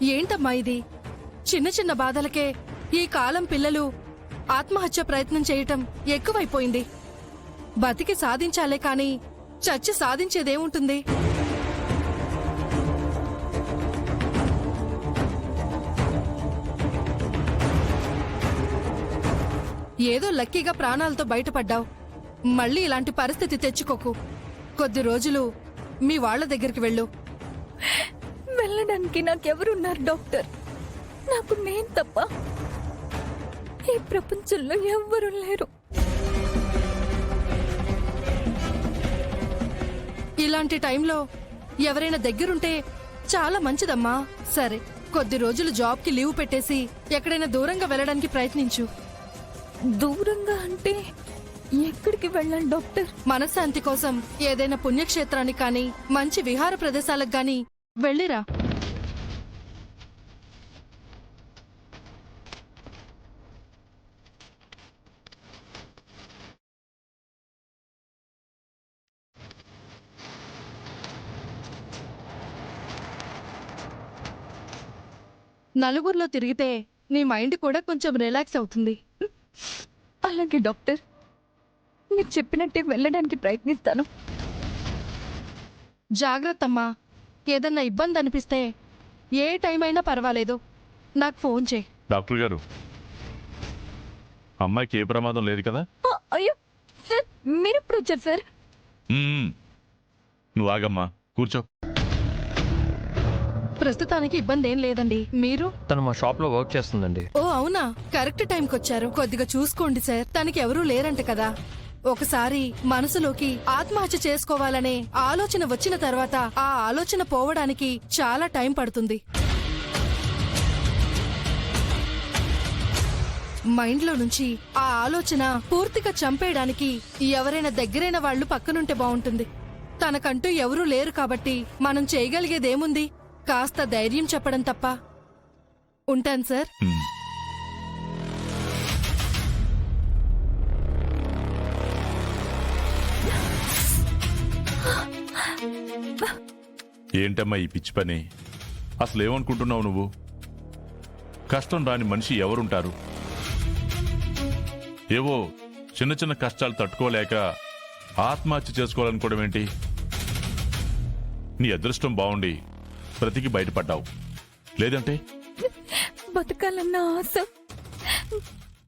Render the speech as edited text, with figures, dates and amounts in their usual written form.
ఏంటమ్మా ఇది? చిన్న చిన్న బాధలకే ఈ కాలం పిల్లలు ఆత్మహత్య ప్రయత్నం చేయటం ఎక్కువైపోయింది. బతికి సాధించాలే కాని చచ్చి సాధించేదేముంటుంది? ఏదో లక్కీగా ప్రాణాలతో బయటపడ్డావు. మళ్ళీ ఇలాంటి పరిస్థితి తెచ్చుకోకు. కొద్ది రోజులు మీ వాళ్ల దగ్గరికి వెళ్ళు. వెళ్ళడానికి నాకెవరున్నారు డాక్టర్? నాకు నేను తప్ప ఈ ప్రపంచంలో ఎవ్వరూ లేరు. ఇలాంటి టైంలో ఎవరైనా దగ్గరుంటే చాలా మంచిదమ్మా. సరే, కొద్ది రోజులు జాబ్కి లీవ్ పెట్టేసి ఎక్కడైనా దూరంగా వెళ్ళడానికి ప్రయత్నించు. దూరంగా అంటే ఎక్కడికి వెళ్ళాలి డాక్టర్? మనశ్శాంతి కోసం ఏదైనా పుణ్యక్షేత్రానికి కానీ మంచి విహార ప్రదేశాలకు గాని వెళ్ళిరా. నలుగురిలో తిరిగితే నీ మైండ్ కూడా కొంచెం రిలాక్స్ అవుతుంది. అలాగే డాక్టర్, మీరు చెప్పినట్టే వెళ్ళడానికి ప్రయత్నిస్తాను. జాగ్రత్తమ్మా. ఏదన్నా ఇబ్బంది అనిపిస్తే ఏ టైం అయినా పర్వాలేదు, నాకు ఫోన్ చేయి. డాక్టర్ గారు, అమ్మాయికి ఏ ప్రమాదం లేదు కదా? అయ్యో సార్, మీరు ఎప్పుడు వచ్చారు సార్? నువ్వు ఆగమ్మా, కూర్చో. ప్రస్తుతానికి ఇబ్బంది ఏం లేదండి. మీరు? తను మా షాప్ లో వర్క్ చేస్తుందండి. ఓ అవునా, కరెక్ట్ టైంకి వచ్చారు. కొద్దిగా చూసుకోండి సార్, తనకి ఎవరూ లేరంట కదా. ఒకసారి మనసులోకి ఆత్మహత్య చేసుకోవాలనే ఆలోచన వచ్చిన తర్వాత ఆ ఆలోచన పోవడానికి చాలా టైం పడుతుంది. మైండ్లో నుంచి ఆ ఆలోచన పూర్తిగా చంపేయడానికి ఎవరైనా దగ్గరైన వాళ్ళు పక్కనుంటే బాగుంటుంది. తనకంటూ ఎవరూ లేరు కాబట్టి మనం చేయగలిగేదేముంది? కాస్త ధైర్యం చెప్పడం తప్ప. ఉంటాను సార్. ఏంటమ్మా ఈ పిచ్చి పని? అసలు ఏమనుకుంటున్నావు నువ్వు? కష్టం రాని మనిషి ఎవరుంటారు? ఏవో చిన్న చిన్న కష్టాలు తట్టుకోలేక ఆత్మహత్య చేసుకోవాలనుకోవడం ఏంటి? నీ అదృష్టం బాగుండి బ్రతికి బయటపడ్డావు. లేదంటే బతకాలన్న ఆశ